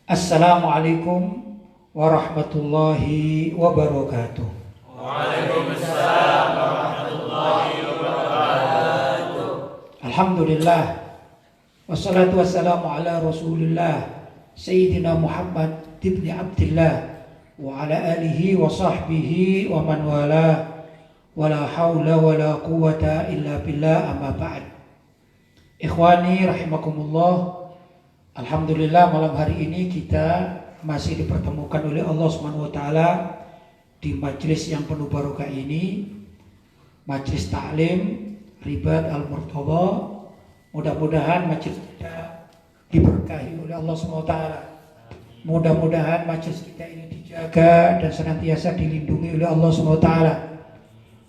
Assalamualaikum warahmatullahi wabarakatuh. Waalaikumsalam warahmatullahi wabarakatuh. Alhamdulillah wassalatu wassalamu ala Rasulillah Sayyidina Muhammad ibni Abdillah wa ala alihi wa sahbihi wa man wala wala hawla wala quwata illa billah, amma ba'd. Ikhwani rahimakumullah, alhamdulillah malam hari ini kita masih dipertemukan oleh Allah Subhanahu wa taala di majelis yang penuh barokah ini, majelis taklim Ribat Al-Murtadha. Mudah-mudahan majelis kita diberkahi oleh Allah Subhanahu wa taala. Mudah-mudahan majelis kita ini dijaga dan senantiasa dilindungi oleh Allah Subhanahu wa taala.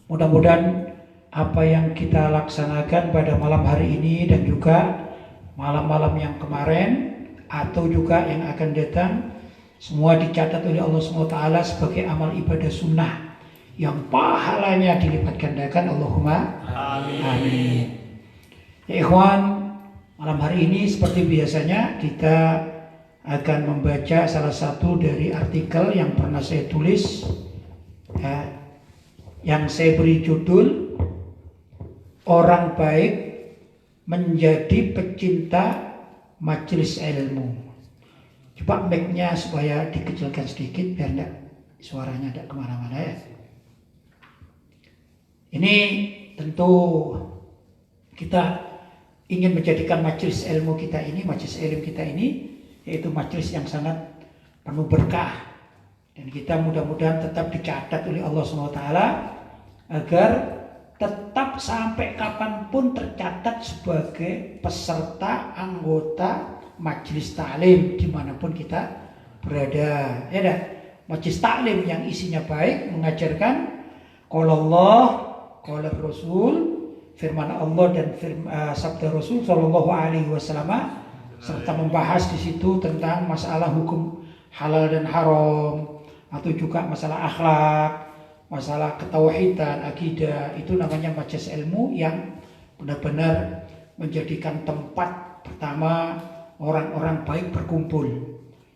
Mudah-mudahan apa yang kita laksanakan pada malam hari ini dan juga malam-malam yang kemarin atau juga yang akan datang, semua dicatat oleh Allah SWT sebagai amal ibadah sunnah yang pahalanya dilipat gandakan. Allahumma amin. Ya ikhwan, malam hari ini seperti biasanya kita akan membaca salah satu dari artikel yang pernah saya tulis, yang saya beri judul Orang Baik Menjadi Pecinta Majelis Ilmu. Coba mic-nya supaya dikecilkan sedikit biar enggak, suaranya tidak kemana-mana ya. Ini tentu kita ingin menjadikan majelis ilmu kita ini, majelis ilmu kita ini, yaitu majelis yang sangat penuh berkah. Dan kita mudah-mudahan tetap dicatat oleh Allah SWT agar tetap sampai kapanpun tercatat sebagai peserta anggota majelis taklim dimanapun kita berada. Ya dah, majelis taklim yang isinya baik, mengajarkan qala Allah, qala Rasul, firman Allah dan sabda Rasul sallallahu alaihi wasallam, serta membahas di situ tentang masalah hukum halal dan haram, atau juga masalah akhlak, masalah ketauhidan, akidah. Itu namanya majelis ilmu yang benar-benar menjadikan tempat pertama orang-orang baik berkumpul.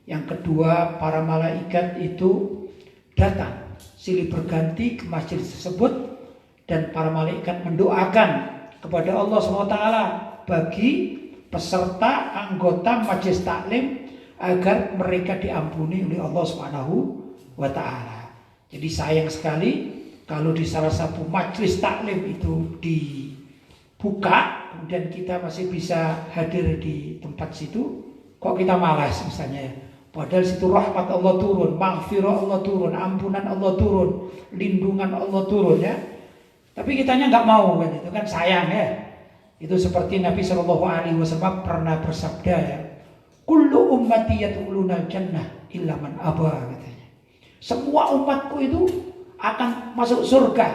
Yang kedua, para malaikat itu datang silih berganti ke majelis tersebut, dan para malaikat mendoakan kepada Allah SWT bagi peserta anggota majelis taklim agar mereka diampuni oleh Allah Subhanahu wa taala. Jadi sayang sekali kalau di salah satu majelis taklim itu dibuka, kemudian kita masih bisa hadir di tempat situ, kok kita malas misalnya ya. Padahal situ rahmat Allah turun, maghfirah Allah turun, ampunan Allah turun, lindungan Allah turun ya. Tapi kitanya nggak mau kan, itu kan sayang ya. Itu seperti Nabi SAW pernah bersabda ya, kullu ummati yadkhuluna jannah illa man aba, katanya. Semua umatku itu akan masuk surga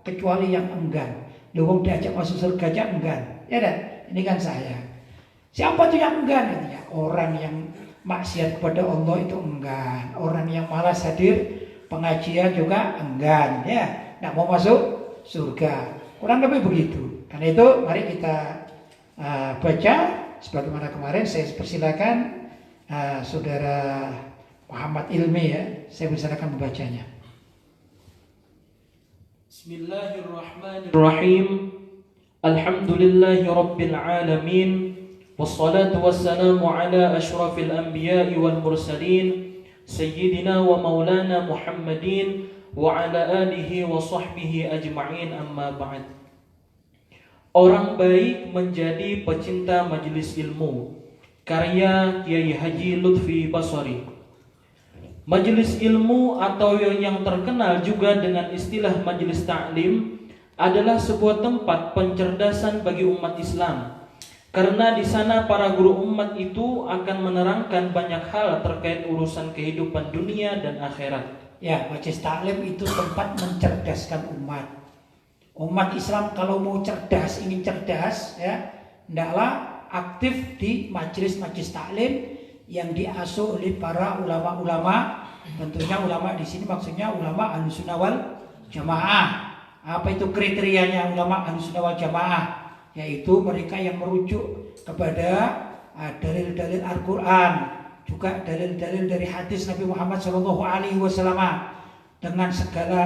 kecuali yang enggan. Lu diajak masuk surga aja enggan. Ya dah, ini kan saya. Siapa tuh yang enggan? Katanya, orang yang maksiat kepada Allah itu enggan. Orang yang malas hadir pengajian juga enggan. Ya, nggak mau masuk surga. Kurang lebih begitu. Karena itu mari kita baca sebagaimana kemarin. Saya persilakan saudara Muhammad Ilmi ya, saya persilakan membacanya. Bismillahirrahmanirrahim. Alhamdulillahi rabbil alamin. Wassalatu wassalamu ala asyrafil anbiya'i wal mursalin, sayyidina wa maulana Muhammadin wa ala alihi wa sahbihi ajma'in, amma ba'd. Orang baik menjadi pecinta majelis ilmu, karya Kiai Haji Lutfi Basari. Majelis ilmu atau yang terkenal juga dengan istilah majelis taklim adalah sebuah tempat pencerdasan bagi umat Islam, karena di sana para guru umat itu akan menerangkan banyak hal terkait urusan kehidupan dunia dan akhirat. Ya, majelis taklim itu tempat mencerdaskan umat. Umat Islam kalau mau cerdas, ingin cerdas ya, hendaklah aktif di majelis-majelis taklim yang diasuh oleh para ulama-ulama. Tentunya ulama di sini maksudnya ulama Ahlussunnah wal Jamaah. Apa itu kriterianya ulama Ahlussunnah wal Jamaah? Yaitu mereka yang merujuk kepada dalil-dalil Al-Quran, juga dalil-dalil dari hadis Nabi Muhammad SAW dengan segala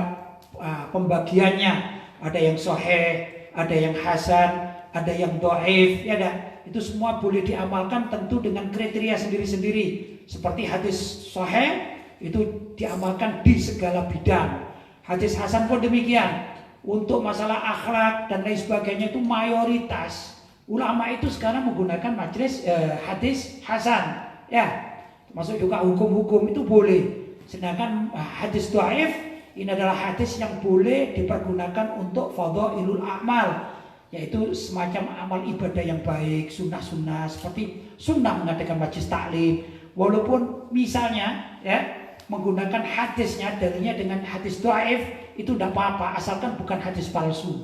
pembagiannya. Ada yang sahih, ada yang hasan, ada yang dhaif, ya dah. Itu semua boleh diamalkan tentu dengan kriteria sendiri-sendiri. Seperti hadis sahih itu diamalkan di segala bidang. Hadis hasan pun demikian. Untuk masalah akhlak dan lain sebagainya itu mayoritas ulama itu sekarang menggunakan majelis hadis hasan, ya. Masuk juga hukum-hukum itu boleh. Sedangkan hadis dhaif ini adalah hadis yang boleh dipergunakan untuk fadhailul a'mal, yaitu semacam amal ibadah yang baik, sunnah-sunnah, seperti sunnah mengadakan majlis taklim. Walaupun misalnya ya menggunakan hadisnya dalilnya dengan hadis dhaif itu tidak apa-apa asalkan bukan hadis palsu.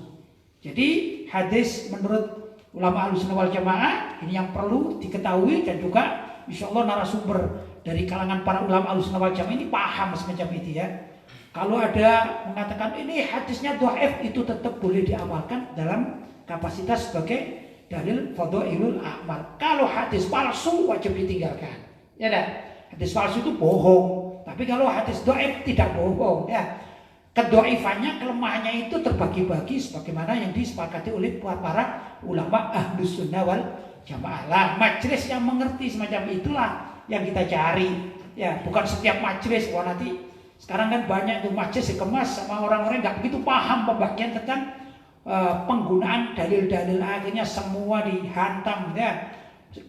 Jadi hadis menurut ulama Ahlussunnah wal Jamaah ini yang perlu diketahui, dan juga insya Allah narasumber dari kalangan para ulama Ahlussunnah wal Jamaah ini paham semacam itu ya. Kalau ada mengatakan ini hadisnya dhaif, itu tetap boleh diamalkan dalam kapasitas sebagai dalil fadhailul a'mal. Kalau hadis palsu wajib ditinggalkan. Ya dah. Hadis palsu itu bohong. Tapi kalau hadis dhaif tidak bohong ya. Kedhaifannya, kelemahannya itu terbagi-bagi sebagaimana yang disepakati oleh para ulama Ahlussunnah wal Jamaah. Lah, majelis yang mengerti semacam itulah yang kita cari. Ya, bukan setiap majelis. Wah, nanti sekarang kan banyak tuh majelis dikemas sama orang-orang nggak begitu paham pembagian tentang penggunaan dalil-dalil, akhirnya semua dihantam ya.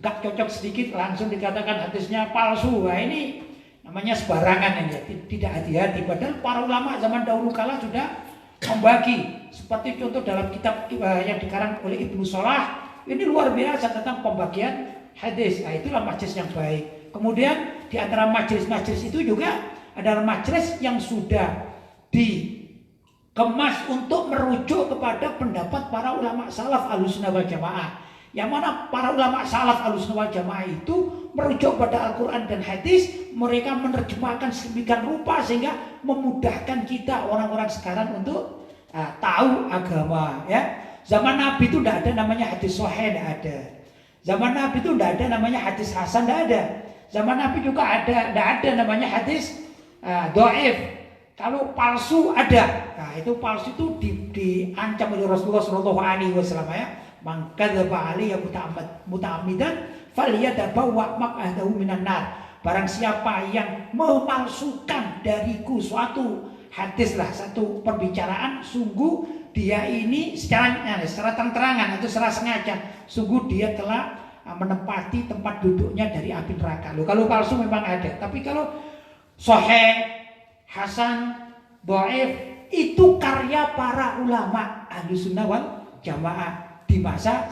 Gak cocok sedikit langsung dikatakan hadisnya palsu. Nah, ini namanya sebarangan ini ya. Tidak hati-hati. Padahal para ulama zaman dahulu kala sudah membagi. Seperti contoh dalam kitab yang dikarang oleh Ibnu Salah, ini luar biasa tentang pembagian hadis. Nah, itulah majelis yang baik. Kemudian di antara majelis-majelis itu juga adalah majelis yang sudah dikemas untuk merujuk kepada pendapat para ulama salaf Ahlussunnah wal Jamaah. Yang mana para ulama salaf Ahlussunnah wal Jamaah itu merujuk pada Al-Quran dan hadis. Mereka menerjemahkan sedemikian rupa sehingga memudahkan kita orang-orang sekarang untuk tahu agama ya. Zaman Nabi itu tidak ada namanya hadis sahih, tidak ada. Zaman Nabi itu tidak ada namanya hadis hasan, tidak ada. Zaman Nabi juga tidak ada namanya hadis dhaif. Kalau palsu ada. Nah, itu palsu itu diancam oleh Rasulullah SAW ya. Man kadzaba alayya muta'ammidan falyatabawa maq'adahu minan nar. Barang siapa yang memalsukan dariku suatu hadis lah, satu perbicaraan, sungguh dia ini secara terang-terangan atau secara sengaja, sungguh dia telah menempati tempat duduknya dari api neraka. Loh, kalau palsu memang ada, tapi kalau sahih, hasan, dhaif itu karya para ulama Ahlussunnah wal Jamaah di masa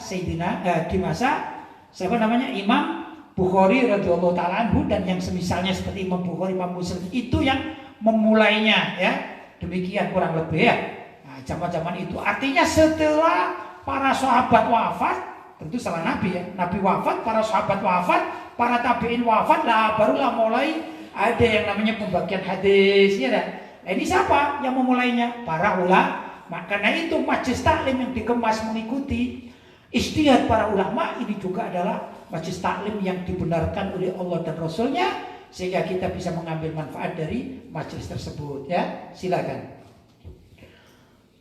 siapa namanya Imam Bukhari radhiyallahu taala anhu dan yang semisalnya seperti Imam Bukhari, Imam Muslim itu yang memulainya ya. Demikian kurang lebih ya. Nah, zaman-zaman itu artinya setelah para sahabat wafat, tentu setelah Nabi ya. Nabi wafat, para sahabat wafat, para tabi'in wafat, lah barulah mulai ada yang namanya pembagian hadis ya. Nah, ini siapa yang memulainya? Para ulama. Karena itu majelis taklim yang dikemas mengikuti ijtihad para ulama ini juga adalah majelis taklim yang dibenarkan oleh Allah dan Rasulnya, sehingga kita bisa mengambil manfaat dari majelis tersebut ya. Silakan.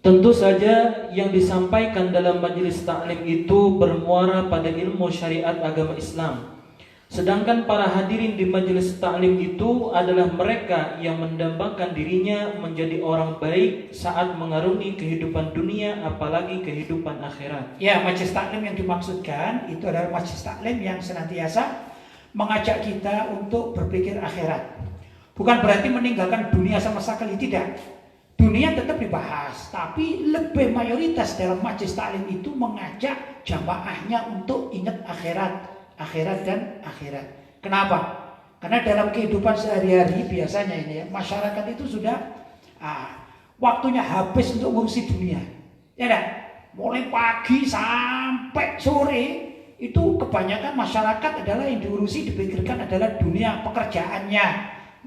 Tentu saja yang disampaikan dalam majelis taklim itu bermuara pada ilmu syariat agama Islam. Sedangkan para hadirin di majelis taklim itu adalah mereka yang mendambakan dirinya menjadi orang baik saat mengarungi kehidupan dunia, apalagi kehidupan akhirat. Ya, majelis taklim yang dimaksudkan itu adalah majelis taklim yang senantiasa mengajak kita untuk berpikir akhirat. Bukan berarti meninggalkan dunia sama sekali, tidak. Dunia tetap dibahas, tapi lebih mayoritas dalam majelis taklim itu mengajak jamaahnya untuk ingat akhirat. Akhirat dan akhirat. Kenapa? Karena dalam kehidupan sehari-hari biasanya ini ya, masyarakat itu sudah waktunya habis untuk ngurusi dunia. Ya kan? Mulai pagi sampai sore itu kebanyakan masyarakat adalah yang diurusi, dipikirkan adalah dunia pekerjaannya.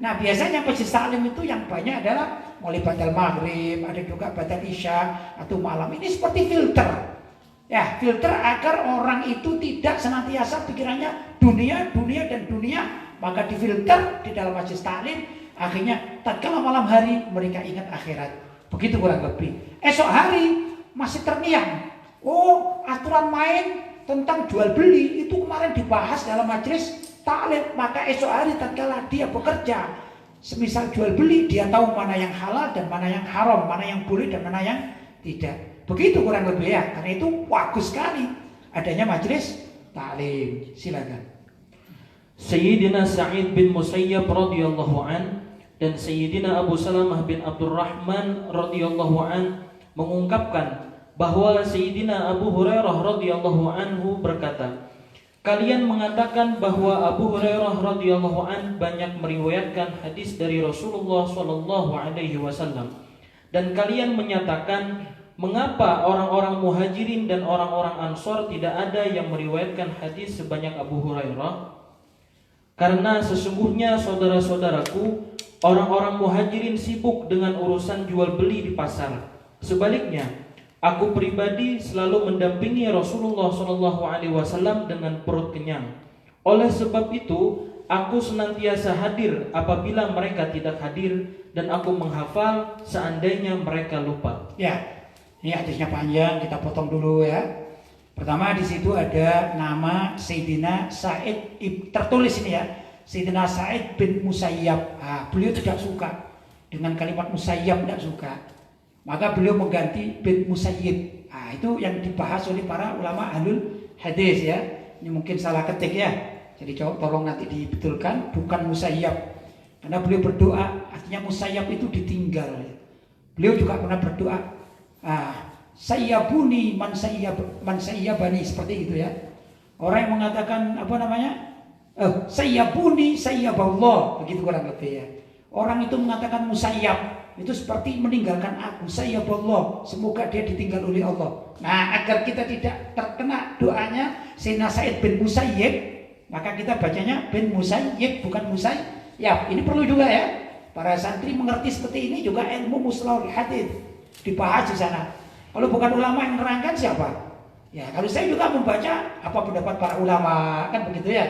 Nah, biasanya majelis taklim itu yang banyak adalah mulai batal maghrib, ada juga batal isya atau malam. Ini seperti filter. Ya, filter agar orang itu tidak senantiasa pikirannya dunia, dunia dan dunia, maka difilter di dalam majelis taklim. Akhirnya tatkala malam hari mereka ingat akhirat. Begitu kurang lebih. Esok hari masih terngiang. Oh, aturan main tentang jual beli itu kemarin dibahas dalam majelis taklim. Maka esok hari tatkala dia bekerja, semisal jual beli, dia tahu mana yang halal dan mana yang haram, mana yang boleh dan mana yang tidak. Begitu kurang lebih ya. Karena itu bagus sekali adanya majelis taklim. Silakan. Sayyidina Sa'id bin Musayyab radhiyallahu an dan Sayyidina Abu Salamah bin Abdurrahman radhiyallahu an mengungkapkan bahwa Sayyidina Abu Hurairah radhiyallahu anhu berkata, kalian mengatakan bahwa Abu Hurairah radhiyallahu an banyak meriwayatkan hadis dari Rasulullah sallallahu alaihi wasallam, dan kalian menyatakan mengapa orang-orang muhajirin dan orang-orang ansor tidak ada yang meriwayatkan hadis sebanyak Abu Hurairah? Karena sesungguhnya saudara-saudaraku, orang-orang muhajirin sibuk dengan urusan jual beli di pasar. Sebaliknya, aku pribadi selalu mendampingi Rasulullah SAW dengan perut kenyang. Oleh sebab itu, aku senantiasa hadir apabila mereka tidak hadir, dan aku menghafal seandainya mereka lupa. Ya. Ini hadisnya panjang, kita potong dulu ya. Pertama di situ ada nama Sayyidina Sa'id, tertulis ini ya, Sayyidina Sa'id bin Musayyab. Beliau tidak suka dengan kalimat Musayyab, tidak suka. Maka beliau mengganti bin Musayyib. Itu yang dibahas oleh para ulama ahlul hadis ya. Ini mungkin salah ketik ya. Jadi tolong nanti dibetulkan, bukan Musayyab. Karena beliau berdoa, artinya Musayyab itu ditinggal. Beliau juga pernah berdoa, sayyabuni man sayyabani, seperti itu ya. Orang yang mengatakan apa namanya? Sayyabuni sayyaballah, begitu kurang lebih ya. Orang itu mengatakan musayyab itu seperti meninggalkan aku, sayyaballah, semoga dia ditinggal oleh Allah. Nah, agar kita tidak terkena doanya Sayyidina Sa'id bin Musayyib, maka kita bacanya bin Musayyib, bukan Musayyab. Ini perlu juga ya. Para santri mengerti seperti ini juga ilmu mustalahul hadits dibahas di sana. Kalau bukan ulama yang menerangkan siapa? Ya, kalau saya juga membaca apa pendapat para ulama, kan begitu ya.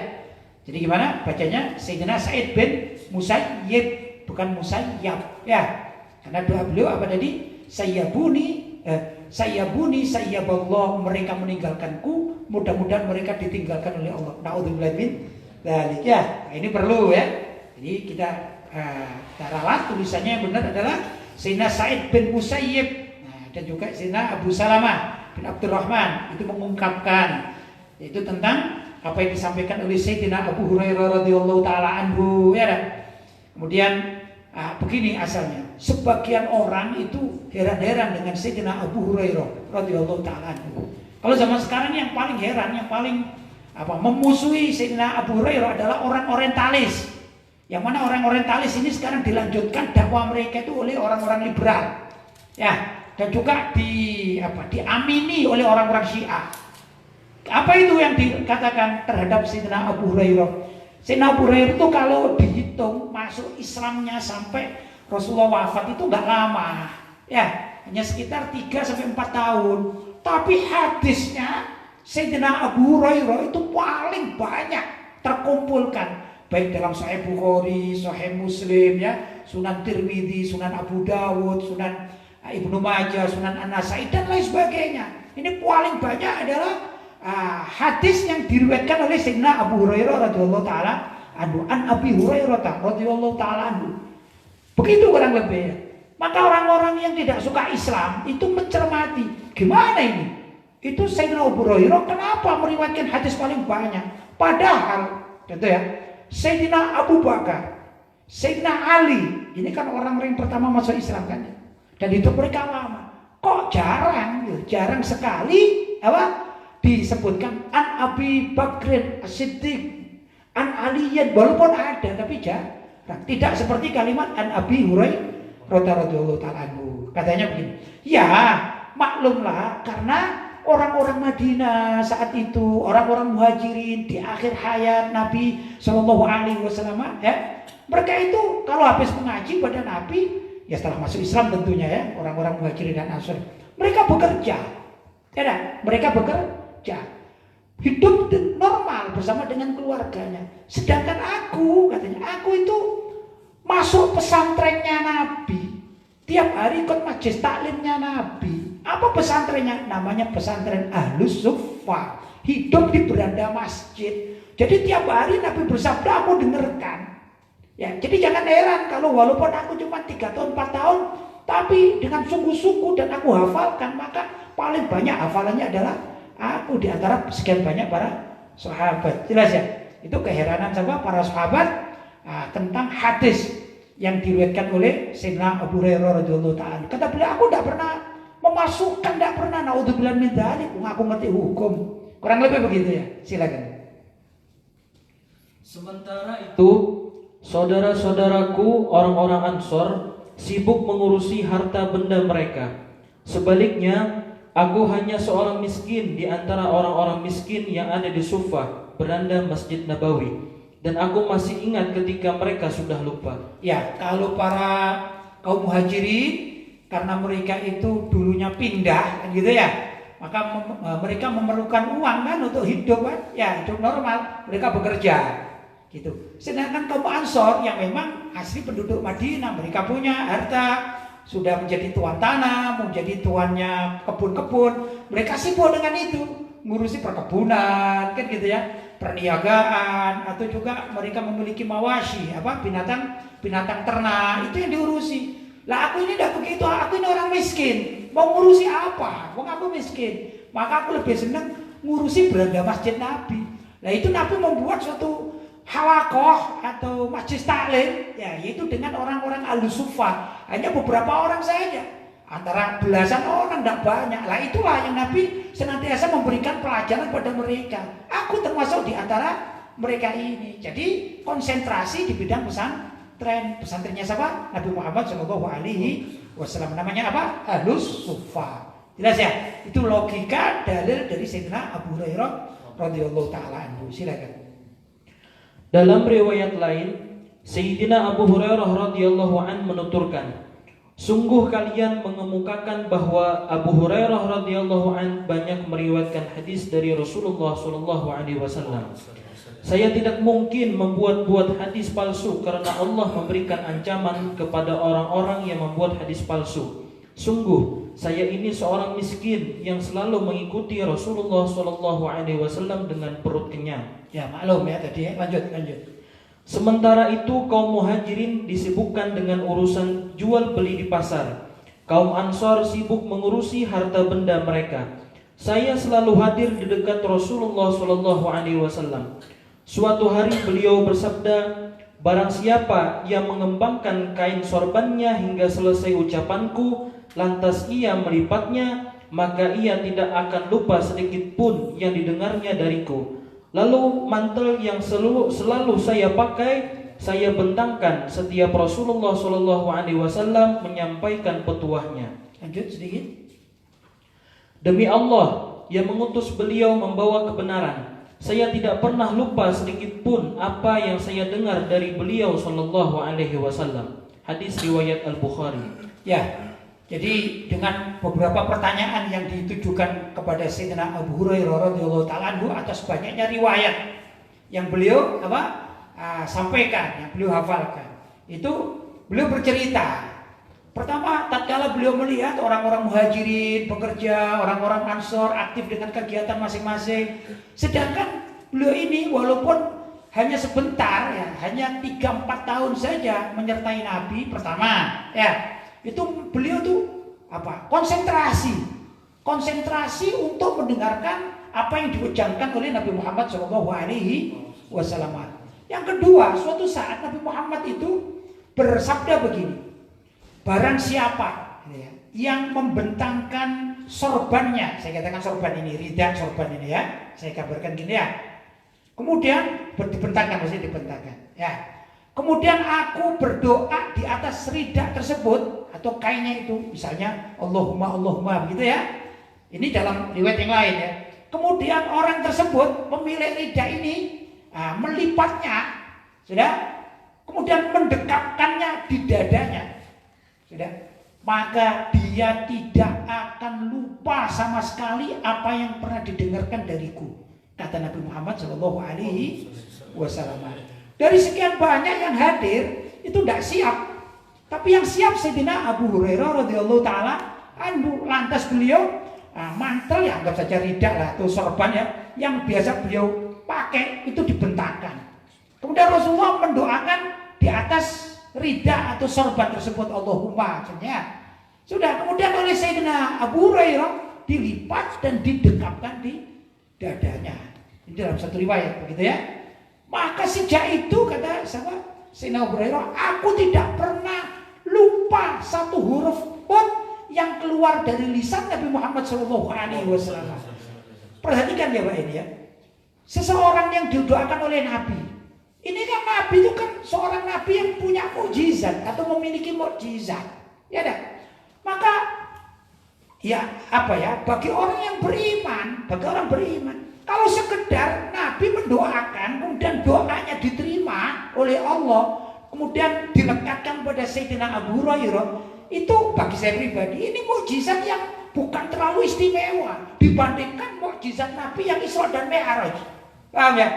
Jadi gimana bacanya? Sayyidina Sa'id bin Musayyib, bukan Musayyab ya. Karena doa beliau apa tadi? Sayyabuni sayyaballah, mereka meninggalkanku, mudah-mudahan mereka ditinggalkan oleh Allah. Na'udzubillah min dzalik ya. Nah, ini perlu ya. Jadi kita ralat tulisannya yang benar adalah Sayyidina Sa'id bin Musayyib, dan juga Sayyidina Abu Salamah bin Abdurrahman itu mengungkapkan yaitu tentang apa yang disampaikan oleh Sayyidina Abu Hurairah radhiyallahu taala anhu ya. Kemudian begini asalnya, sebagian orang itu heran-heran dengan Sayyidina Abu Hurairah radhiyallahu taala anhu. Kalau zaman sekarang yang paling heran, yang paling memusuhi Sayyidina Abu Hurairah adalah orang orientalis. Yang mana orang orientalis ini sekarang dilanjutkan dakwah mereka itu oleh orang-orang liberal. Ya, dan juga diamini oleh orang-orang Syiah. Apa itu yang dikatakan terhadap Sayyidina Abu Hurairah? Sayyidina Abu Hurairah itu kalau dihitung masuk Islamnya sampai Rasulullah wafat itu enggak lama. Ya, hanya sekitar 3 sampai 4 tahun. Tapi hadisnya Sayyidina Abu Hurairah itu paling banyak terkumpulkan, baik dalam Sahih Bukhari, Sahih Muslim ya, Sunan Tirmidzi, Sunan Abu Dawud, Sunan Ibnu Majah, Sunan An-Nasai dan lain sebagainya. Ini paling banyak adalah hadis yang diriwayatkan oleh Sayyidina Abu Hurairah radhiyallahu taala anhu, an Abi Hurairah radhiyallahu taala anhu. Begitu kurang lebih. Maka orang-orang yang tidak suka Islam itu mencermati, gimana ini? Itu Sayyidina Abu Hurairah kenapa meriwayatkan hadis paling banyak? Padahal, gitu ya, Sayyidina Abu Bakar, Sayyidina Ali, ini kan orang-orang yang pertama masuk Islam kan, dan itu mereka lama. Kok jarang sekali disebutkan an Abi Bakrin As-Siddiq, an Aliyan, walaupun ada tapi jarang. Tidak seperti kalimat an Abi Hurairah radhiyallahu ta'ala anhu. Katanya begini, ya maklumlah karena orang-orang Madinah saat itu, orang-orang muhajirin di akhir hayat Nabi SAW ya, mereka itu kalau habis mengaji pada Nabi, ya setelah masuk Islam tentunya ya, orang-orang muhajirin dan ansor, mereka bekerja Tidak, mereka bekerja, hidup normal bersama dengan keluarganya. Sedangkan aku, katanya, aku itu masuk pesantrennya Nabi, tiap hari ikut majelis taklimnya Nabi. Apa pesantrennya? Namanya pesantren Ahlus Suffah. Hidup di beranda masjid. Jadi tiap hari Nabi bersabda, aku dengarkan. Ya, jadi jangan heran kalau walaupun aku cuma 3 tahun, 4 tahun, tapi dengan sungguh-sungguh dan aku hafalkan, maka paling banyak hafalannya adalah aku di antara sekian banyak para sahabat. Jelas ya? Itu keheranan sama para sahabat tentang hadis yang diriwayatkan oleh Sayyidina Abu Hurairah radhiyallahu ta'ala. Kata beliau, aku tidak pernah memasukkan, tidak pernah, naudzubillah min dzalik, aku ngerti hukum. Kurang lebih begitu ya. Silakan. Sementara itu, saudara-saudaraku orang-orang Ansor sibuk mengurusi harta benda mereka. Sebaliknya, aku hanya seorang miskin di antara orang-orang miskin yang ada di Suffah, beranda Masjid Nabawi. Dan aku masih ingat ketika mereka sudah lupa. Ya, kalau para kaum muhajirin, karena mereka itu dulunya pindah, kan gitu ya, maka mereka memerlukan uang kan untuk hidup kan, ya hidup normal, mereka bekerja, gitu. Sedangkan kaum Ansor yang memang asli penduduk Madinah, mereka punya harta, sudah menjadi tuan tanah, menjadi tuannya kebun-kebun, mereka sibuk dengan itu, ngurusi perkebunan, kan gitu ya, perniagaan, atau juga mereka memiliki mawashi, binatang ternak, itu yang diurusi. Lah aku ini tidak begitu, aku ini orang miskin, mau ngurusi apa? Wong aku miskin, maka aku lebih senang ngurusi beranda Masjid Nabi. Lah itu Nabi membuat suatu halakoh atau majelis taklim, ya, yaitu dengan orang-orang Ahlus Suffah, hanya beberapa orang saja, antara belasan orang, tidak banyak. Lah itulah yang Nabi senantiasa memberikan pelajaran pada mereka. Aku termasuk di antara mereka ini. Jadi konsentrasi di bidang pesantrennya siapa? Nabi Muhammad SAW. Namanya apa? Ahlus Suffah. Jelas ya? Itu logika dalil dari Sayyidina Abu Hurairah radhiyallahu ta'ala anhu. Silakan. Dalam riwayat lain, Sayyidina Abu Hurairah radhiyallahu an menuturkan, sungguh kalian mengemukakan bahwa Abu Hurairah radhiyallahu an banyak meriwayatkan hadis dari Rasulullah sallallahu alaihi wasallam. Saya tidak mungkin membuat-buat hadis palsu karena Allah memberikan ancaman kepada orang-orang yang membuat hadis palsu. Sungguh saya ini seorang miskin yang selalu mengikuti Rasulullah sallallahu alaihi wasallam dengan perut kenyang. Ya maklum ya tadi ya. Lanjut. Sementara itu kaum muhajirin disibukkan dengan urusan jual beli di pasar. Kaum Ansor sibuk mengurusi harta benda mereka. Saya selalu hadir di dekat Rasulullah sallallahu alaihi wasallam. Suatu hari beliau bersabda, barang siapa yang mengembangkan kain sorbannya hingga selesai ucapanku, lantas ia melipatnya, maka ia tidak akan lupa sedikit pun yang didengarnya dariku. Lalu mantel yang selalu saya pakai, saya bentangkan setiap Rasulullah SAW menyampaikan petuahnya. Lanjut sedikit. Demi Allah yang mengutus beliau membawa kebenaran, saya tidak pernah lupa sedikit pun apa yang saya dengar dari beliau SAW. Hadis riwayat Al-Bukhari. Ya. Jadi dengan beberapa pertanyaan yang ditujukan kepada Sayyidina Abu Hurairah radhiyallahu ta'ala anhu atas banyaknya riwayat yang beliau sampaikan, yang beliau hafalkan, itu beliau bercerita. Pertama, tatkala beliau melihat orang-orang muhajirin bekerja, orang-orang Ansor aktif dengan kegiatan masing-masing, sedangkan beliau ini walaupun hanya sebentar ya, hanya 3-4 tahun saja menyertai Nabi pertama, ya. Itu beliau tuh konsentrasi untuk mendengarkan apa yang diucapkan oleh Nabi Muhammad SAW. Yang kedua, suatu saat Nabi Muhammad itu bersabda begini, barang siapa yang membentangkan sorbannya, saya katakan sorban ini, rida sorban ini ya, saya kabarkan gini ya, kemudian dibentangkan, maksudnya dibentangkan ya. Kemudian aku berdoa di atas rida tersebut atau kainnya itu, misalnya Allahumma begitu ya. Ini dalam riwayat yang lain ya. Kemudian orang tersebut pemilik rida ini melipatnya, sudah. Kemudian mendekapkannya di dadanya, sudah. maka dia tidak akan lupa sama sekali apa yang pernah didengarkan dariku, kata Nabi Muhammad Shallallahu Alaihi Wasallam. Dari sekian banyak yang hadir itu tidak siap, tapi yang siap Sayyidina Abu Hurairah radhiyallahu taala anhu. Lantas beliau mantel, ya anggap saja ridak lah atau sorban ya, yang biasa beliau pakai itu dibentangkan. Kemudian Rasulullah mendoakan di atas rida atau sorban tersebut, Allahumma, maksudnya sudah. Kemudian oleh Sayyidina Abu Hurairah dilipat dan didekapkan di dadanya. Ini dalam satu riwayat begitu ya. Maka sejak itu, kata Sayyidina Abu Hurairah, aku tidak pernah lupa satu huruf pun yang keluar dari lisan Nabi Muhammad SAW. Perhatikan ya Pak ini ya. Seseorang yang didoakan oleh Nabi. Ini kan Nabi itu kan seorang Nabi yang punya mukjizat atau memiliki mukjizat. Ya dah. Maka ya apa ya, bagi orang yang beriman, kalau sekedar Nabi mendoakan kemudian doanya diterima oleh Allah, kemudian dilekatkan pada Sayyidina Abu Hurairah, itu bagi saya pribadi ini mukjizat yang bukan terlalu istimewa dibandingkan mukjizat Nabi yang Isra dan Mi'raj. Paham ya?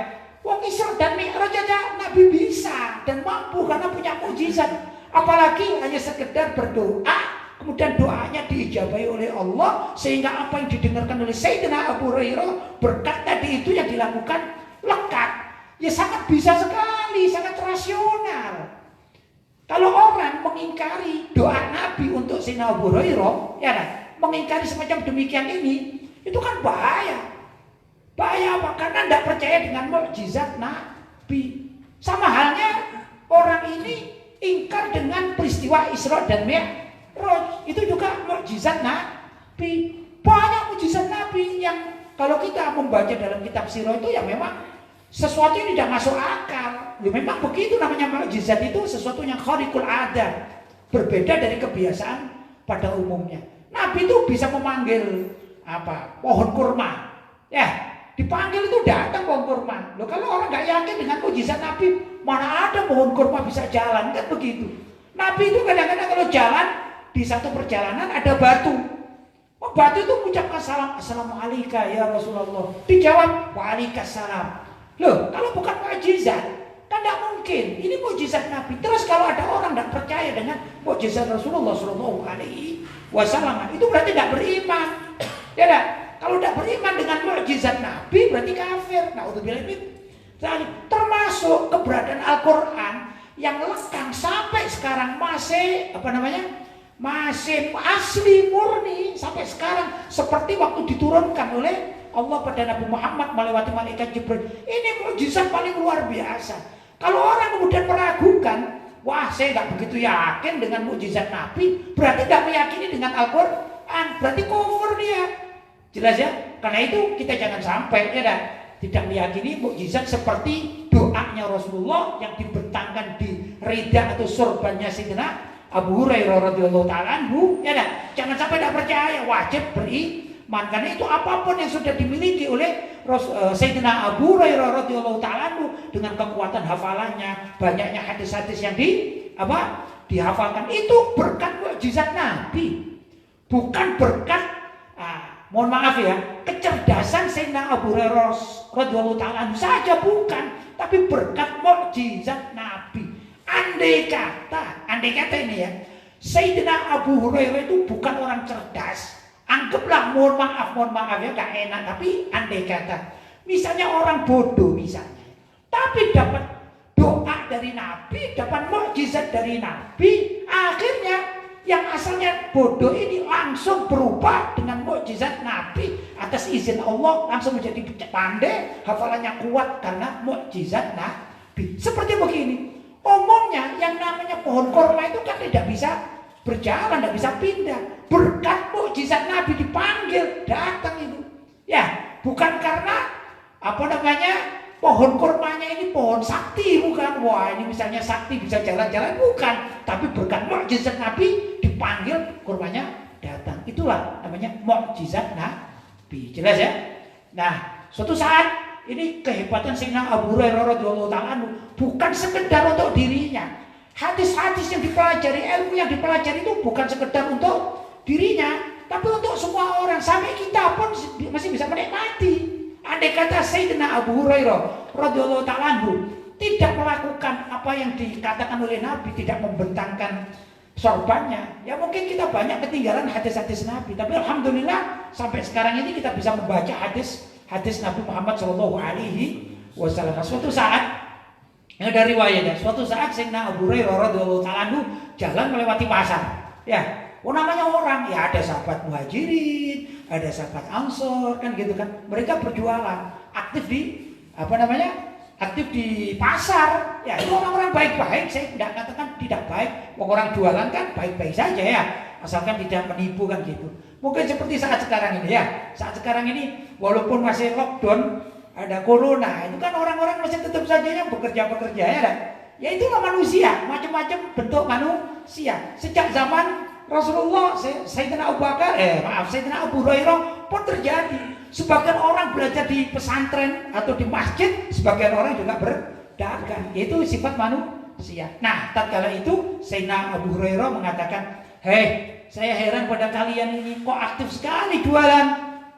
Wong Isra dan Mi'raj aja Nabi bisa dan mampu karena punya mukjizat. Apalagi hanya sekedar berdoa, kemudian doanya diijabahi oleh Allah, sehingga apa yang didengarkan oleh Sayyidina Abu Hurairah berkat tadi itu yang dilakukan lekat. Ya sangat bisa sekali, sangat rasional. Kalau orang mengingkari doa Nabi untuk Sayyidina Abu Hurairah, ya kan, mengingkari semacam demikian ini, itu kan bahaya. Bahaya apa? Karena tidak percaya dengan mukjizat Nabi. Sama halnya orang ini ingkar dengan peristiwa Isra dan Mi'raj, itu juga mukjizat Nabi. Banyak mukjizat Nabi yang kalau kita membaca dalam kitab sirah itu ya memang sesuatu yang tidak masuk akal. Ya memang begitu namanya mukjizat, itu sesuatu yang khariqul adat, berbeda dari kebiasaan pada umumnya. Nabi itu bisa memanggil pohon kurma. Ya, dipanggil itu datang pohon kurma. Loh, kalau orang nggak yakin dengan mukjizat Nabi, mana ada pohon kurma bisa jalan, kan begitu. Nabi itu kadang-kadang kalau jalan di satu perjalanan ada batu. Oh, batu itu mengucapkan salam, assalamualaikum ya Rasulullah. Dijawab waalaikumsalam. Loh, kalau bukan mukjizat, kan tidak mungkin. Ini mukjizat Nabi. Terus kalau ada orang tidak percaya dengan mukjizat Rasulullah SAW, itu berarti tidak beriman. Ya tak? Kalau tidak beriman dengan mukjizat Nabi, berarti kafir. Naudzubillah min dzalik. Termasuk keberadaan Al-Quran yang lekang sampai sekarang masih masih asli murni sampai sekarang, seperti waktu diturunkan oleh Allah pada Nabi Muhammad melewati malaikat Jibril. Ini mukjizat paling luar biasa. Kalau orang kemudian meragukan, wah saya nggak begitu yakin dengan mukjizat Nabi, berarti tidak meyakini dengan Al-Quran, berarti kufur dia. Jelas ya? Karena itu kita jangan sampai tidak meyakini mukjizat seperti doanya Rasulullah yang dibentangkan di rida atau sorbannya Sayyidina Abu Hurairah radhiyallahu taala anhu. Jangan sampai tidak percaya, wajib beriman. Karena itu apapun yang sudah dimiliki oleh Sayyidina Abu Hurairah radhiyallahu taala anhu dengan kekuatan hafalannya, banyaknya hadis-hadis yang dihafalkan, itu berkat mukjizat Nabi, bukan berkat mohon maaf ya, kecerdasan Sayyidina Abu Hurairah radhiyallahu taala anhu saja, bukan, tapi berkat mukjizat Nabi. Andai kata ini ya, Sayyidina Abu Hurairah itu bukan orang cerdas, anggaplah mohon maaf ya, gak enak, tapi andai kata misalnya orang bodoh misalnya, tapi dapat doa dari Nabi, dapat mukjizat dari Nabi, akhirnya yang asalnya bodoh ini langsung berubah dengan mukjizat Nabi atas izin Allah, langsung menjadi pandai, hafalannya kuat karena mukjizat Nabi. Seperti begini, umumnya yang namanya pohon kurma itu kan tidak bisa berjalan, tidak bisa pindah. Berkat mukjizat Nabi dipanggil, datang itu. Ya, bukan karena pohon kurmanya ini pohon sakti, bukan. Wah, ini misalnya sakti bisa jalan-jalan, bukan. Tapi berkat mukjizat Nabi dipanggil, kurmanya datang. Itulah namanya mukjizat Nabi. Jelas ya? Nah, suatu saat ini kehebatan Sayyidina Abu Hurairah radhiyallahu ta'ala bukan sekedar untuk dirinya. Hadis-hadis yang dipelajari, ilmu yang dipelajari itu bukan sekedar untuk dirinya, tapi untuk semua orang. Sampai kita pun masih bisa menikmati. Andai kata Sayyidina Abu Hurairah radhiyallahu ta'ala anhu tidak melakukan apa yang dikatakan oleh Nabi, tidak membentangkan sorbannya, ya mungkin kita banyak ketinggalan hadis-hadis Nabi. Tapi alhamdulillah sampai sekarang ini kita bisa membaca hadis Nabi Muhammad Shallallahu Alaihi Wasallam. Suatu saat, yang ada riwayatnya, suatu saat Sayyidina Abu Hurairah radhiyallahu ta'ala jalan melewati pasar. Ya, namanya orang, ya ada sahabat Muhajirin, ada sahabat Ansor, kan gitu kan. Mereka berjualan, aktif di aktif di pasar. Ya, itu orang-orang baik-baik. Saya tidak katakan tidak baik. Orang jualan kan baik-baik saja ya, asalkan tidak menipu kan gitu. Mungkin seperti saat sekarang ini ya. Saat sekarang ini walaupun masih lockdown, ada corona, itu kan orang-orang masih tetap saja yang bekerja ya. Ya itulah manusia, macam-macam bentuk manusia. Sejak zaman Rasulullah, Sayyidina Abu Hurairah pun terjadi. Sebagian orang belajar di pesantren atau di masjid, sebagian orang juga berdagang. Itu sifat manusia. Nah, tatkala itu Sayyidina Abu Hurairah mengatakan, "Hei, saya heran pada kalian ini, kok aktif sekali jualan,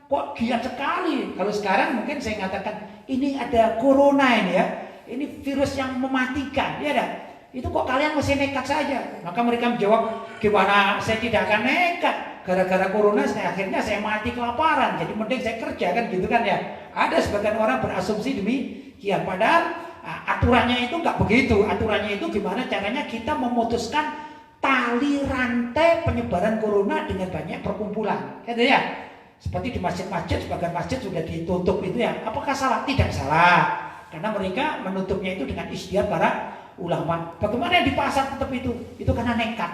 kok giat sekali." Kalau sekarang mungkin saya mengatakan, ini ada corona ini ya, ini virus yang mematikan, ya dah. Itu kok kalian masih nekat saja? Maka mereka menjawab, "Gimana saya tidak akan nekat? Gara-gara corona akhirnya saya mati kelaparan. Jadi mending saya kerja," kan gitu kan ya. Ada sebagian orang berasumsi demikian. Padahal aturannya itu nggak begitu. Aturannya itu gimana caranya kita memutuskan tali rantai penyebaran corona dengan banyak perkumpulan, gitu ya. Seperti di masjid-masjid, sebagian masjid sudah ditutup itu ya. Apakah salah? Tidak salah. Karena mereka menutupnya itu dengan istiadat para ulama. Bagaimana yang di pasar tetap itu? Itu karena nekat.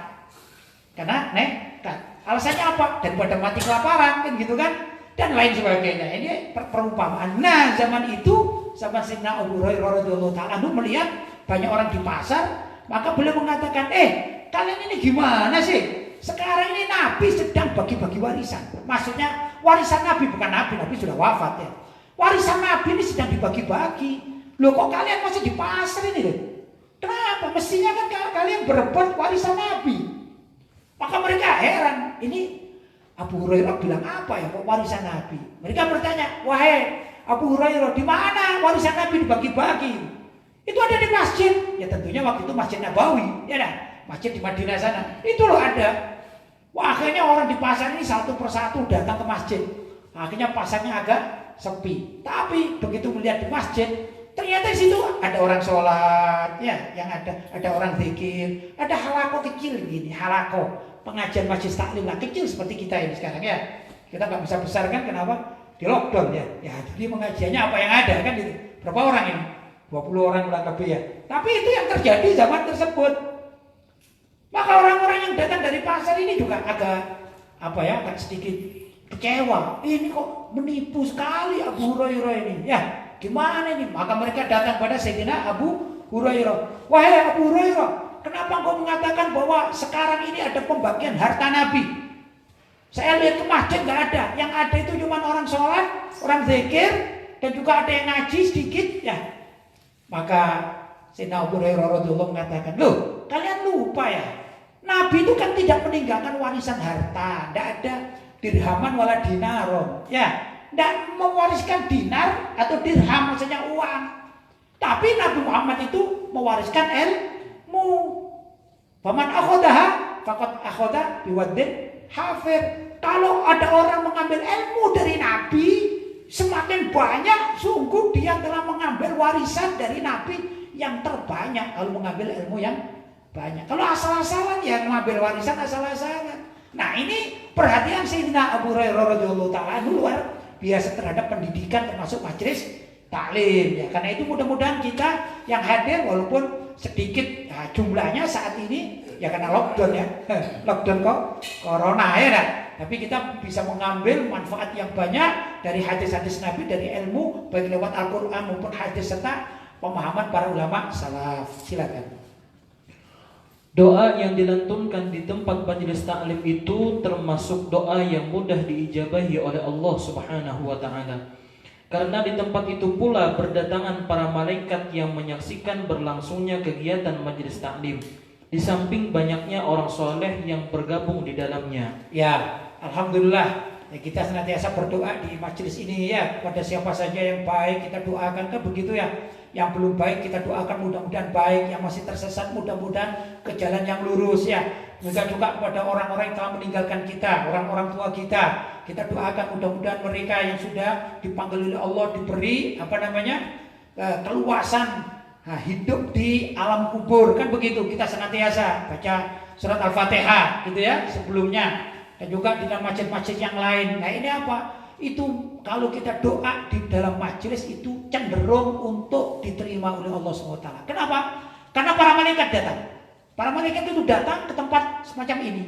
Karena nekat. Alasannya apa? Daripada mati kelaparan, kan gitu kan? Dan lain sebagainya. Ini perumpamaan. Nah, zaman itu, zaman Sayyidina Abu Hurairah radhiyallahu ta'ala melihat banyak orang di pasar, maka beliau mengatakan, kalian ini gimana sih? Sekarang ini Nabi sedang bagi-bagi warisan. Maksudnya warisan Nabi, bukan Nabi sudah wafat ya. Warisan Nabi ini sedang dibagi-bagi. Loh, kok kalian masih di pasar ini loh? Kenapa? Mestinya kan kalian berebut warisan Nabi. Maka mereka heran, ini Abu Hurairah bilang apa ya kok warisan Nabi? Mereka bertanya, "Wahai Abu Hurairah, di mana warisan Nabi dibagi-bagi?" Itu ada di masjid. Ya tentunya waktu itu Masjid Nabawi, ya dah. Masjid di Madinah sana. Itu loh ada. Wah, akhirnya orang di pasar ini satu persatu datang ke masjid. Akhirnya pasarnya agak sepi. Tapi begitu melihat di masjid, ternyata di situ ada orang sholat, ya, yang ada orang zikir, ada halako kecil gini, halako pengajian majlis taklim lah, kecil seperti kita ini sekarang ya. Kita nggak bisa besar kan, kenapa? Di lockdown ya. Ya, jadi pengajiannya apa yang ada kan gitu. Berapa orang ini? 20 orang kurang lebih ya. Tapi itu yang terjadi zaman tersebut. Maka orang-orang yang datang dari pasar ini juga agak sedikit kecewa. Ini kok menipu sekali Abu Hurairah ini. Ya, gimana ini? Maka mereka datang pada Sayyidina Abu Hurairah. "Wahai Abu Hurairah, kenapa engkau mengatakan bahwa sekarang ini ada pembagian harta Nabi? Saya lihat ke masjid nggak ada. Yang ada itu cuma orang sholat, orang zikir, dan juga ada yang ngaji sedikit." Ya, maka Sayyidina Abu Hurairah radhiyallahu mengatakan, "Loh, kalian lupa ya? Nabi itu kan tidak meninggalkan warisan harta, tidak ada dirhaman wala dinaron, ya, tidak mewariskan dinar atau dirham, maksudnya uang. Tapi Nabi Muhammad itu mewariskan ilmu. Faman akhodaha faqad akhoda biwaddin hafir." Kalau ada orang mengambil ilmu dari Nabi, semakin banyak, sungguh dia telah mengambil warisan dari Nabi yang terbanyak. Kalau mengambil ilmu yang banyak. Kalau asal-asalan ya mengambil warisan asal-asalan. Nah, ini perhatian Sayyidina Abu Hurairah radhiyallahu ta'ala luar biasa terhadap pendidikan termasuk majelis taklim ya. Karena itu mudah-mudahan kita yang hadir walaupun sedikit ya, jumlahnya saat ini ya karena lockdown ya. Lockdown kok corona ya dah. Tapi kita bisa mengambil manfaat yang banyak dari hadis-hadis Nabi, dari ilmu baik lewat Al-Qur'an maupun hadis serta pemahaman para ulama salaf. Silakan. Doa yang dilantunkan di tempat majelis taklim itu termasuk doa yang mudah diijabahi oleh Allah Subhanahu wa taala. Karena di tempat itu pula berdatangan para malaikat yang menyaksikan berlangsungnya kegiatan majelis taklim. di samping banyaknya orang soleh yang bergabung di dalamnya. Ya, alhamdulillah. Ya, kita senantiasa berdoa di majelis ini ya, kepada siapa saja yang baik kita doakan, kan begitu ya. Yang belum baik kita doakan mudah-mudahan baik, yang masih tersesat mudah-mudahan ke jalan yang lurus ya. Juga kepada orang-orang yang telah meninggalkan kita, orang-orang tua kita doakan mudah-mudahan mereka yang sudah dipanggil oleh Allah diberi keluasan hidup di alam kubur, kan begitu. Kita senantiasa baca surat Al-Fatihah gitu ya sebelumnya, dan juga di dalam masjid-masjid yang lain. Nah ini apa? Itu kalau kita doa di dalam majelis itu cenderung untuk diterima oleh Allah SWT. Kenapa? Karena para malaikat datang. Para malaikat itu datang ke tempat semacam ini.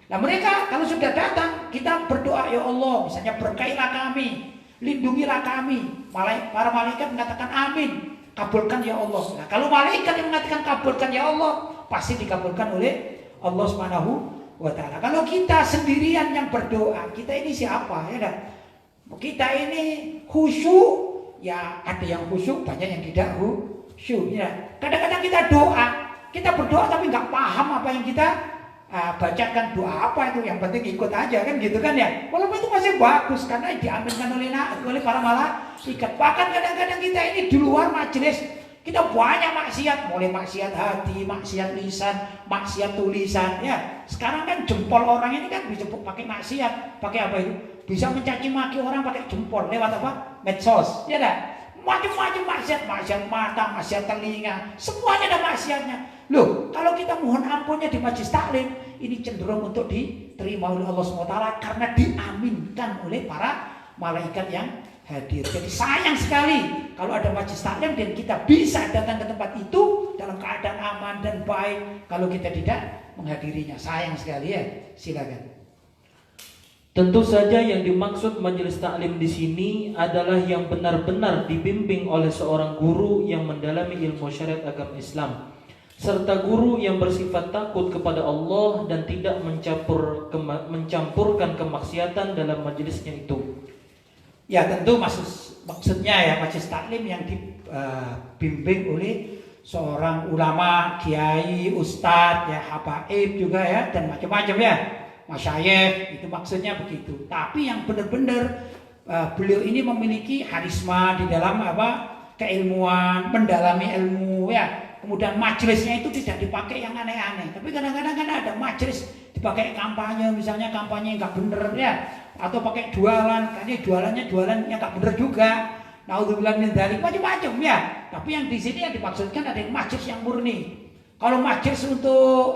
Nah mereka kalau sudah datang, kita berdoa, ya Allah, misalnya berkailah kami, lindungilah kami. Para malaikat mengatakan amin, kabulkan ya Allah. Nah kalau malaikat yang mengatakan kabulkan ya Allah, pasti dikabulkan oleh Allah SWT. Kalau kita sendirian yang berdoa, kita ini siapa ya kan? Kita ini khusyuk, ya ada yang khusyuk, banyak yang tidak khusyuk ya. Kadang-kadang kita berdoa tapi nggak paham apa yang kita bacakan, doa apa itu, yang penting ikut aja kan gitu kan ya. Walaupun itu masih bagus karena diaminkan oleh para malaikat. Bahkan kadang-kadang kita ini di luar majelis kita banyak maksiat, mulai maksiat hati, maksiat lisan, maksiat tulisan ya. Sekarang kan jempol orang ini kan bisa pakai maksiat, pakai apa itu? Bisa mencaci maki orang pakai jempol lewat apa? Medsos, ya dah. Macam-macam maksiat mata, maksiat telinga, semuanya ada maksiatnya. Loh, kalau kita mohon ampunnya di majelis taklim, ini cenderung untuk diterima oleh Allah SWT karena diaminkan oleh para malaikat yang hadir. Jadi sayang sekali kalau ada majelis taklim dan kita bisa datang ke tempat itu dalam keadaan aman dan baik, kalau kita tidak menghadirinya. Sayang sekali ya. Silakan. Tentu saja yang dimaksud majelis taklim di sini adalah yang benar-benar dibimbing oleh seorang guru yang mendalami ilmu syariat agama Islam, serta guru yang bersifat takut kepada Allah dan tidak mencampurkan kemaksiatan dalam majelisnya itu. Ya tentu maksudnya ya majelis taklim yang dibimbing oleh seorang ulama, kiai, ustadz, ya habaib juga ya, dan macam-macam ya. Masyayikh, itu maksudnya begitu. Tapi yang benar-benar beliau ini memiliki harisma di dalam keilmuan, mendalami ilmu ya. Kemudian majelisnya itu tidak dipakai yang aneh-aneh. Tapi kadang-kadang kan ada majelis dipakai kampanye, misalnya kampanye yang nggak bener ya, atau pakai jualan, karena jualan yang nggak bener juga. Naudzubillah min dzalik, macam-macam ya. Tapi yang di sini yang dimaksudkan ada majelis yang murni. Kalau majelis untuk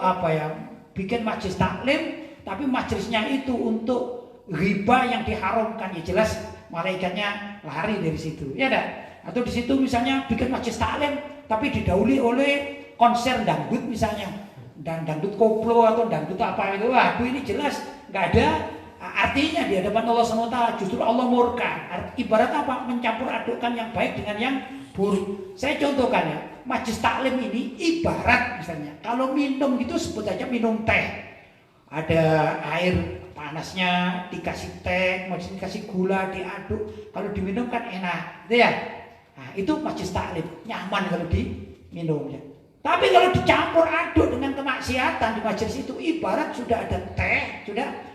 bikin majelis taklim, tapi majelisnya itu untuk riba yang diharamkan, ya jelas malaikatnya lari dari situ, ya dah. Atau di situ misalnya bikin majelis taklim, tapi didahului oleh konser dangdut misalnya, dan dangdut koplo atau dangdut apa itu, ini jelas nggak ada artinya di hadapan Allah SWT. Justru Allah murka. Ibarat apa? Mencampur adukkan yang baik dengan yang buruk. Saya contohkan ya, majelis taklim ini ibarat misalnya kalau minum gitu, sebut aja minum teh. Ada air panasnya, dikasih teh, dikasih gula, diaduk. Kalau diminum kan enak, gitu ya. Nah, itu majelis taklim, nyaman kalau diminumnya. Tapi kalau dicampur aduk dengan kemaksiatan di majelis itu, ibarat sudah ada teh,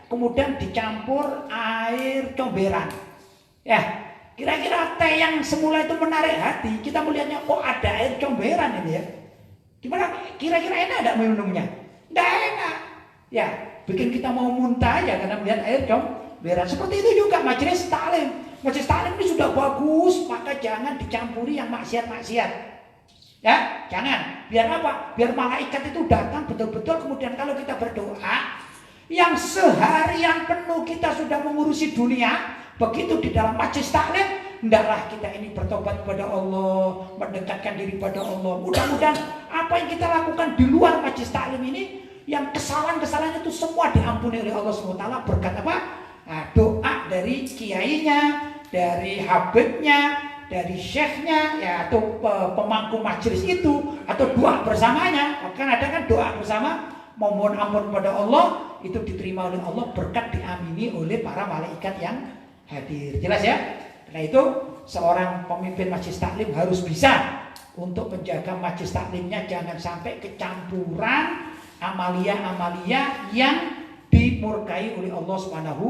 kemudian dicampur air comberan. Ya, kira-kira teh yang semula itu menarik hati, kita melihatnya kok ada air comberan ini ya. Gimana? Kira-kira enak enggak minumnya? Enggak enak. Ya, bikin kita mau muntah aja karena melihat air comberan. Seperti itu juga majelis taklim. Majelis taklim ini sudah bagus, maka jangan dicampuri yang maksiat-maksiat. Ya, jangan. Biar apa? Biar malaikat itu datang betul-betul, kemudian kalau kita berdoa, yang seharian penuh kita sudah mengurusi dunia, begitu di dalam majelis taklim, hendaklah kita ini bertobat kepada Allah, mendekatkan diri pada Allah. Mudah-mudahan apa yang kita lakukan di luar majelis taklim ini, yang kesalahan-kesalahan itu semua diampuni oleh Allah SWT berkat apa? Nah, doa dari kiainya, dari habibnya, dari syekhnya, ya atau pemangku majelis itu, atau doa bersamanya. Kan ada kan doa bersama, memohon ampun kepada Allah, itu diterima oleh Allah berkat diamini oleh para malaikat yang hadir. Jelas ya? Karena itu seorang pemimpin majelis taklim harus bisa untuk menjaga majelis taklimnya jangan sampai kecampuran amalia-amalia yang dimurkai oleh Allah Subhanahu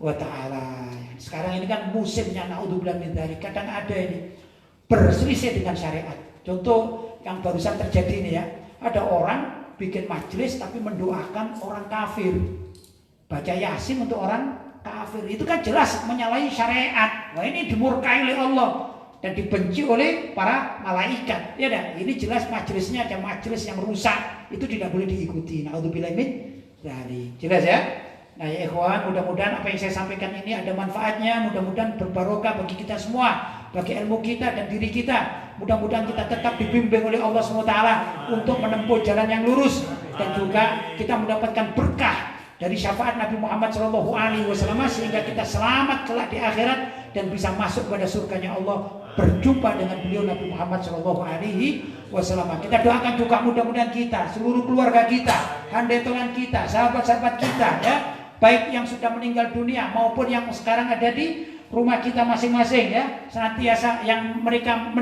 wa taala. Sekarang ini kan musimnya naudzubillah min dzalik. Kadang ada ini berselisih dengan syariat. Contoh yang barusan terjadi ini ya. Ada orang bikin majelis tapi mendoakan orang kafir. Baca Yasin untuk orang kafir. Itu kan jelas menyalahi syariat. Wah, ini dimurkai oleh Allah dan dibenci oleh para malaikat. Ya dah, ini jelas majelisnya ada majelis yang rusak. Itu tidak boleh diikuti. Naudzubillah min dzalik. Jelas ya? Nah ya ikhwan, mudah-mudahan apa yang saya sampaikan ini ada manfaatnya, mudah-mudahan berbarokah bagi kita semua, bagi ilmu kita dan diri kita. Mudah-mudahan kita tetap dibimbing oleh Allah SWT untuk menempuh jalan yang lurus, dan juga kita mendapatkan berkah dari syafaat Nabi Muhammad SAW sehingga kita selamat kelak di akhirat dan bisa masuk pada surganya Allah, berjumpa dengan beliau Nabi Muhammad SAW. Kita doakan juga mudah-mudahan kita, seluruh keluarga kita, handetolan kita, sahabat-sahabat kita ya, baik yang sudah meninggal dunia maupun yang sekarang ada di rumah kita masing-masing ya, senantiasa yang mereka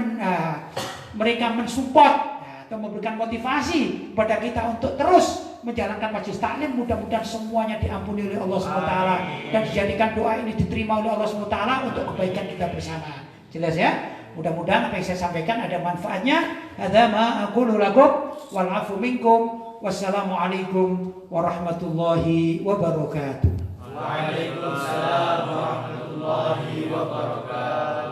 mensupport ya, atau memberikan motivasi kepada kita untuk terus menjalankan majelis taklim. Mudah-mudahan semuanya diampuni oleh Allah SWT dan dijadikan doa ini diterima oleh Allah SWT untuk kebaikan kita bersama. Jelas ya? Mudah-mudahan apa yang saya sampaikan ada manfaatnya. Hadza ma aqulu lakum wal 'afu minkum. Wassalamualaikum warahmatullahi wabarakatuh. Waalaikumsalam warahmatullahi wabarakatuh.